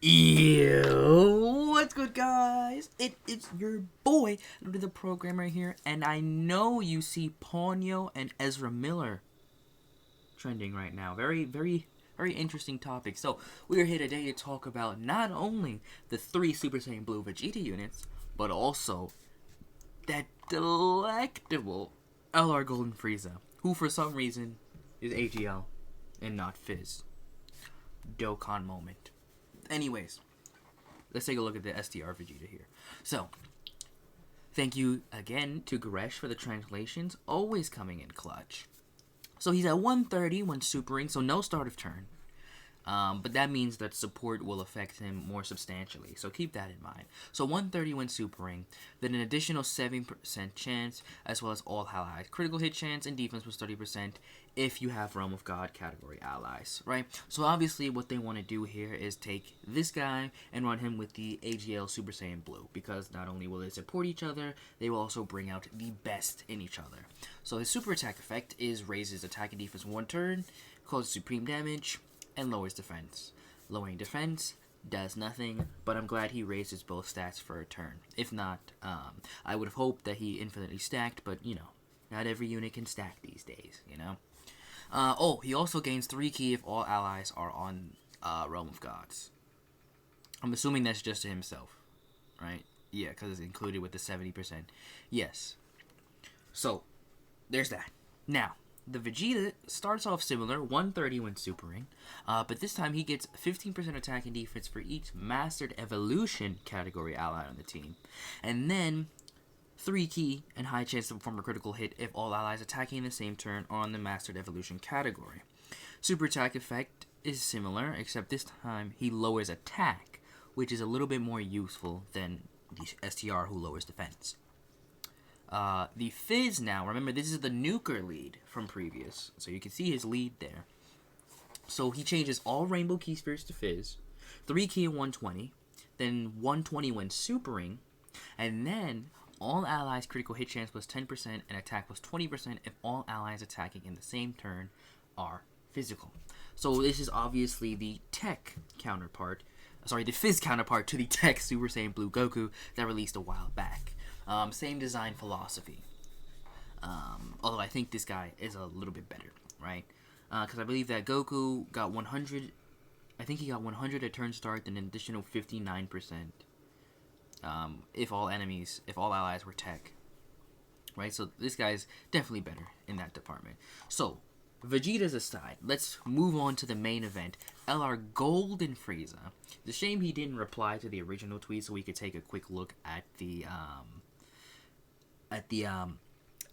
Yo, what's good, guys? It's your boy, the programmer here, and I know you see Ponyo and Ezra Miller trending right now. Very interesting topic. So we are here today to talk about not only the three Super Saiyan Blue Vegeta units, but also that delectable LR Golden Frieza, who for some reason is AGL and not Fizz. Dokkan moment. Anyways, let's take a look at the STR Vegeta here. So, thank you again to Goresh for the translations, always coming in clutch. So he's at 130 when supering, so no start of turn. But that means that support will affect him more substantially, so keep that in mind. So 130 when supering, then an additional 7% chance, as well as all allies. Critical hit chance and defense was 30% if you have Realm of God category allies, right? So obviously what they want to do here is take this guy and run him with the AGL Super Saiyan Blue, because not only will they support each other, they will also bring out the best in each other. So his super attack effect is raises attack and defense 1 turn, causes supreme damage, and lowers defense. Lowering defense does nothing, but I'm glad he raises both stats for a turn. If not, I would have hoped that he infinitely stacked, but you know, not every unit can stack these days, you know? He also gains 3 ki if all allies are on Realm of Gods. I'm assuming that's just to himself, right? Yeah, because it's included with the 70%. Yes. So, there's that. Now, the Vegeta starts off similar, 130 when supering, but this time he gets 15% attack and defense for each Mastered Evolution category ally on the team. And then 3 ki and high chance to perform a critical hit if all allies attacking in the same turn are on the Mastered Evolution category. Super attack effect is similar, except this time he lowers attack, which is a little bit more useful than the STR who lowers defense. The Fizz now, remember this is the nuker lead from previous, so you can see his lead there. So he changes all Rainbow Ki Spheres to Fizz, 3 ki and 120, then 120 when supering, and then all allies critical hit chance was 10% and attack was 20% if all allies attacking in the same turn are physical. So this is obviously the tech counterpart, the Fizz counterpart to the tech Super Saiyan Blue Goku that released a while back. Same design philosophy. Although I think this guy is a little bit better, right? Because I believe that Goku got 100. I think he got 100 at turn start, and an additional 59%. If all allies were tech, right? So this guy's definitely better in that department. So Vegeta's aside, let's move on to the main event. LR Golden Frieza. It's a shame he didn't reply to the original tweet, so we could take a quick look at the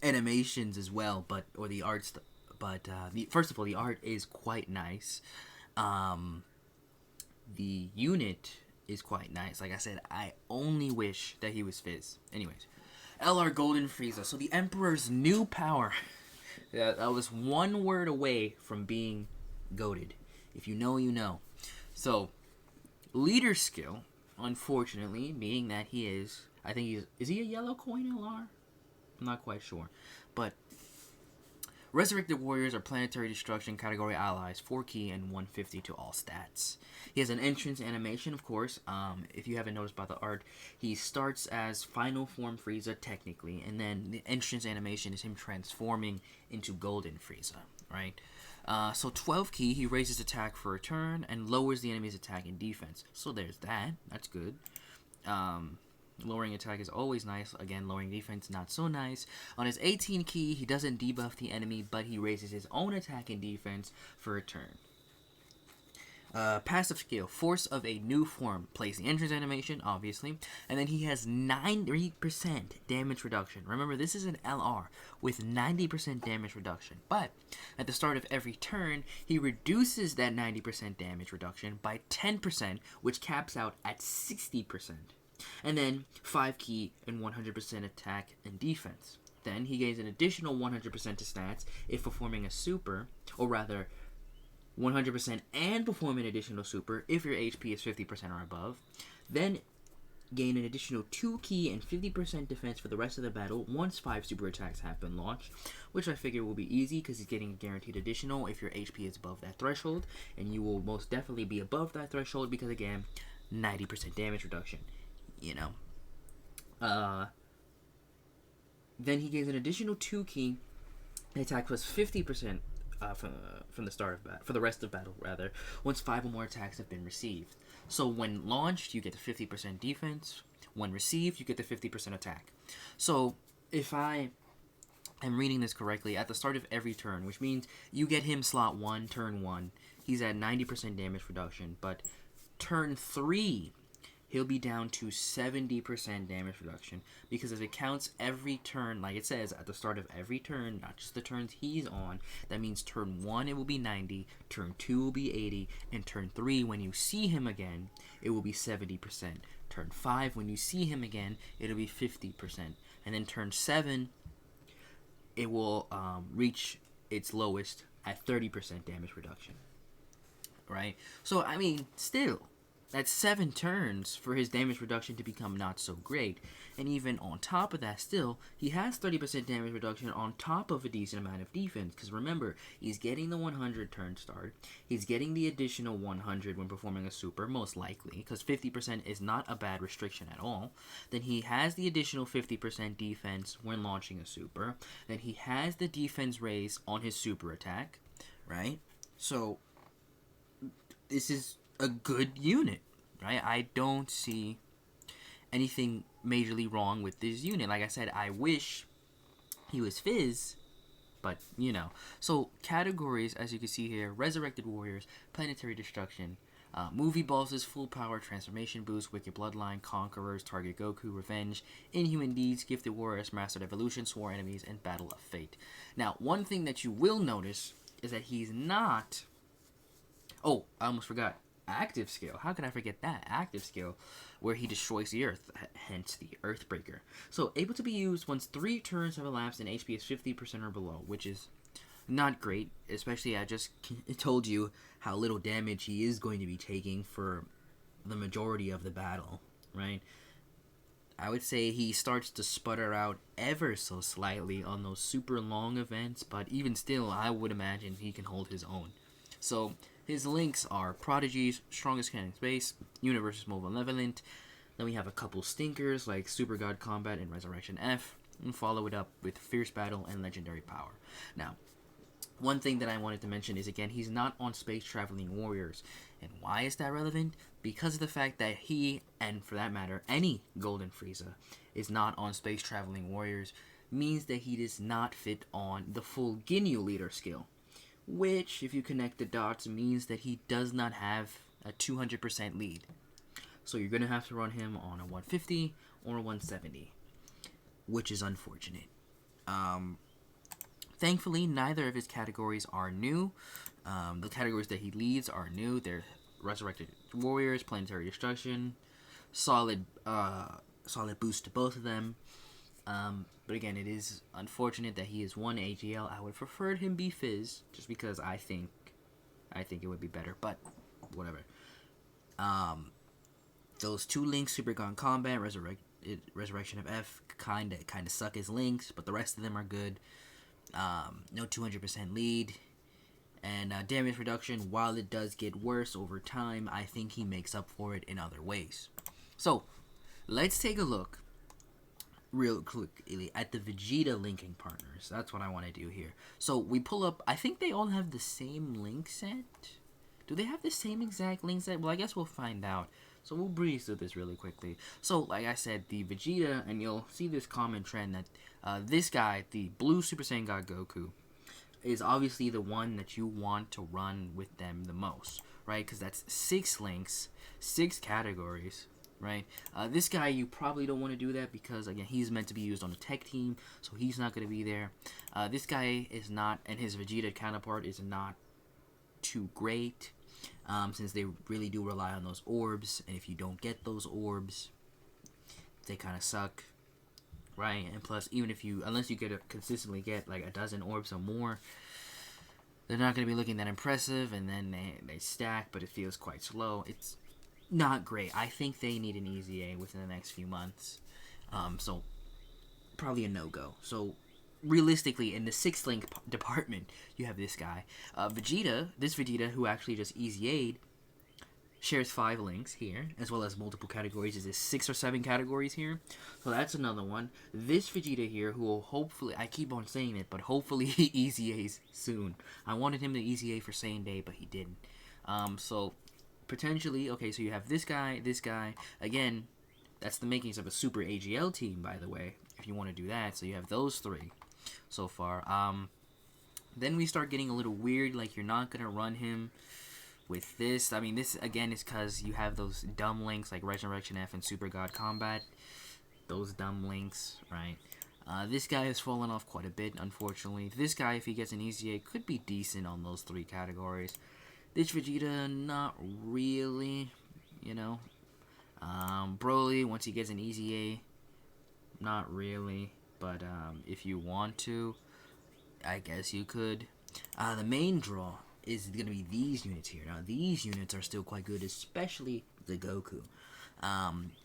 animations as well, or the arts. But first of all, the art is quite nice. The unit is quite nice. Like I said, I only wish that he was Fizz. Anyways, LR Golden Frieza. So the Emperor's new power. That was one word away from being goated. If you know, you know. So, leader skill, unfortunately, being that he is, I think is he a yellow coin LR? I'm not quite sure. But Resurrected Warriors are planetary destruction category allies, 4 ki and 150 to all stats. He has an entrance animation, of course. If you haven't noticed by the art, he starts as Final Form Frieza, technically, and then the entrance animation is him transforming into Golden Frieza, right? So 12 ki, he raises attack for a turn and lowers the enemy's attack and defense. So there's that. That's good. Lowering attack is always nice. Again, lowering defense, not so nice. On his 18 ki, he doesn't debuff the enemy, but he raises his own attack and defense for a turn. Passive skill, Force of a New Form. Plays the entrance animation, obviously. And then he has 90% damage reduction. Remember, this is an LR with 90% damage reduction. But at the start of every turn, he reduces that 90% damage reduction by 10%, which caps out at 60%. And then 5 ki and 100% attack and defense. Then he gains an additional 100% to stats if performing a super, or rather 100% and perform an additional super if your HP is 50% or above. Then gain an additional 2 ki and 50% defense for the rest of the battle once 5 super attacks have been launched, which I figure will be easy because he's getting a guaranteed additional if your HP is above that threshold, and you will most definitely be above that threshold because, again, 90% damage reduction, you know. Then he gains an additional 2 key. Attack plus 50% from the start of battle, for the rest of battle rather, once 5 or more attacks have been received. So when launched, you get the 50% defense. When received, you get the 50% attack. So if I am reading this correctly, at the start of every turn, which means you get him slot 1, turn 1, he's at 90% damage reduction, but turn 3, he'll be down to 70% damage reduction, because if it counts every turn, like it says, at the start of every turn, not just the turns he's on, that means turn 1 it will be 90, turn 2 will be 80, and turn 3, when you see him again, it will be 70%. Turn 5, when you see him again, it'll be 50%. And then turn 7, it will reach its lowest at 30% damage reduction. Right? So, I mean, still, that's 7 turns for his damage reduction to become not so great. And even on top of that, still, he has 30% damage reduction on top of a decent amount of defense. Because remember, he's getting the 100 turn start. He's getting the additional 100 when performing a super, most likely. Because 50% is not a bad restriction at all. Then he has the additional 50% defense when launching a super. Then he has the defense raise on his super attack. Right? So, this is a good unit, right? I don't see anything majorly wrong with this unit. Like I said, I wish he was Fizz, but, you know. So, categories, as you can see here, Resurrected Warriors, Planetary Destruction, Movie Balls' Full Power, Transformation Boost, Wicked Bloodline, Conquerors, Target Goku, Revenge, Inhuman Deeds, Gifted Warriors, Mastered Evolution, Swore Enemies, and Battle of Fate. Now, one thing that you will notice is that he's not... Oh, I almost forgot. Active skill. How could I forget that? Active skill, where he destroys the earth, hence the Earthbreaker. So, able to be used once 3 turns have elapsed and HP is 50% or below, which is not great, especially I just told you how little damage he is going to be taking for the majority of the battle, right? I would say he starts to sputter out ever so slightly on those super long events, but even still, I would imagine he can hold his own. So, his links are Prodigies, Strongest Cannon Space, Universe is Malevolent. Then we have a couple stinkers like Super God Combat and Resurrection F, and follow it up with Fierce Battle and Legendary Power. Now, one thing that I wanted to mention is, again, he's not on Space Traveling Warriors. And why is that relevant? Because of the fact that he, and for that matter, any Golden Frieza, is not on Space Traveling Warriors, means that he does not fit on the full Ginyu Leader skill. Which, if you connect the dots, means that he does not have a 200% lead. So you're going to have to run him on a 150 or a 170, which is unfortunate. Thankfully, neither of his categories are new. The categories that he leads are new. They're Resurrected Warriors, Planetary Destruction, solid boost to both of them. But again, it is unfortunate that he is one AGL. I would have preferred him be Fizz, just because I think it would be better. But whatever. Those 2 links, Super God Combat, Resurrection of F, kinda suck as links, but the rest of them are good. No 200% lead, and damage reduction. While it does get worse over time, I think he makes up for it in other ways. So, let's take a look real quickly at the Vegeta linking partners. That's what I want to do here. So we pull up, I think they all have the same link set. Do they have the same exact link set? Well, I guess we'll find out. So we'll breeze through this really quickly. So, like I said, the Vegeta, and you'll see this common trend that this guy, the Blue Super Saiyan God Goku, is obviously the one that you want to run with them the most, right? Because that's 6 links, 6 categories, right? This guy, you probably don't want to do that because, again, he's meant to be used on the tech team, so he's not going to be there. This guy is not, and his Vegeta counterpart is not too great, since they really do rely on those orbs, and if you don't get those orbs, they kind of suck, right? And plus, even if you, unless you consistently get like a dozen orbs or more, they're not going to be looking that impressive, and then they stack, but it feels quite slow. It's not great. I think they need an EZA within the next few months. So probably a no-go. So realistically, in the 6th link department, you have this guy. Vegeta, who actually just EZA'd, shares 5 links here, as well as multiple categories. Is 6 or 7 categories here? So that's another one. This Vegeta here, who will hopefully, I keep on saying it, but hopefully he EZAs soon. I wanted him to EZA for same day, but he didn't. So potentially, okay, so you have this guy. Again, that's the makings of a super AGL team, by the way, if you want to do that. So you have those 3 so far. Then we start getting a little weird, like you're not going to run him with this. I mean, this, again, is because you have those dumb links like Resurrection F and Super God Combat. Those dumb links, right? This guy has fallen off quite a bit, unfortunately. This guy, if he gets an EZA, could be decent on those 3 categories. This Vegeta, not really, you know. Broly, once he gets an EZA, not really. But if you want to, I guess you could. The main draw is going to be these units here. Now, these units are still quite good, especially the Goku.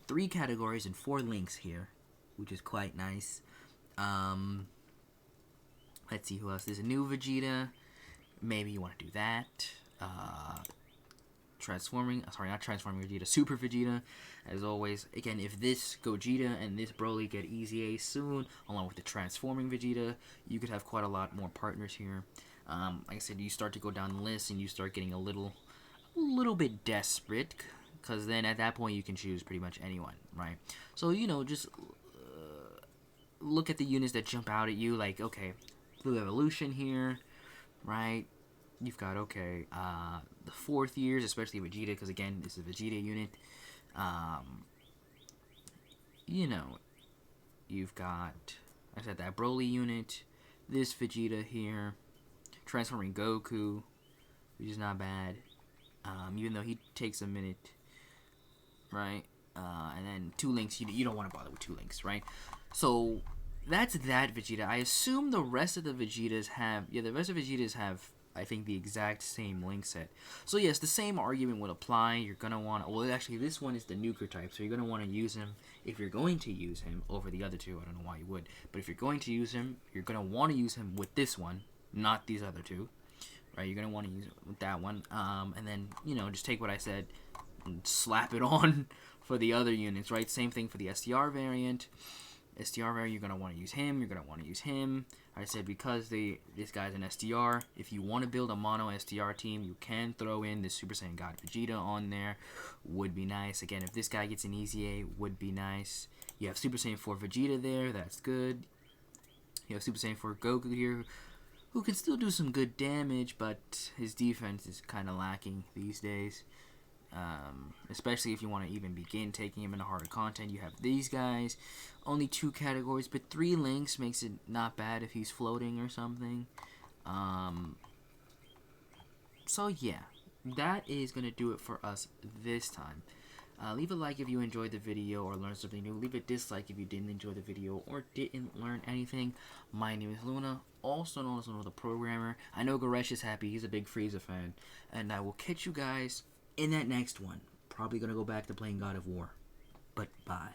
3 categories and 4 links here, which is quite nice. Let's see who else. There's a new Vegeta. Maybe you want to do that. Not transforming Vegeta, Super Vegeta, as always. Again, if this Gogeta and this Broly get EZA soon, along with the transforming Vegeta, you could have quite a lot more partners here. Like I said, you start to go down the list and you start getting a little bit desperate, because then at that point you can choose pretty much anyone, right? So, you know, just look at the units that jump out at you, like, okay, Blue Evolution here, right? You've got, okay, the 4th years, especially Vegeta, because, again, this is a Vegeta unit. You know, you've got, I said, that Broly unit, this Vegeta here, transforming Goku, which is not bad, even though he takes a minute, right? And then 2 links, you don't want to bother with 2 links, right? So, that's that Vegeta. I assume the rest of the Vegetas have, I think, the exact same link set. So yes, the same argument would apply. You're going to want to, well, actually, this one is the nuker type, so you're going to want to use him, if you're going to use him, over the other 2. I don't know why you would, but if you're going to use him, you're going to want to use him with this one, not these other 2, right? You're going to want to use it with that one, and then, you know, just take what I said and slap it on for the other units, right? Same thing for the SDR variant. You're going to want to use him. You're going to want to use him. I said because this guy's an SDR. If you want to build a mono SDR team, you can throw in the Super Saiyan God Vegeta on there. Would be nice. Again, if this guy gets an EZA, would be nice. You have Super Saiyan 4 Vegeta there. That's good. You have Super Saiyan 4 Goku here, who can still do some good damage, but his defense is kind of lacking these days. Especially if you want to even begin taking him into harder content. You have these guys, only 2 categories, but 3 links makes it not bad if he's floating or something. So yeah, that is going to do it for us this time. Leave a like if you enjoyed the video or learned something new. Leave a dislike if you didn't enjoy the video or didn't learn anything. My name is Luna, also known as Luna the Programmer. I know Goresh is happy, he's a big FRIEZA fan. And I will catch you guys in that next one. Probably going to go back to playing God of War. But bye.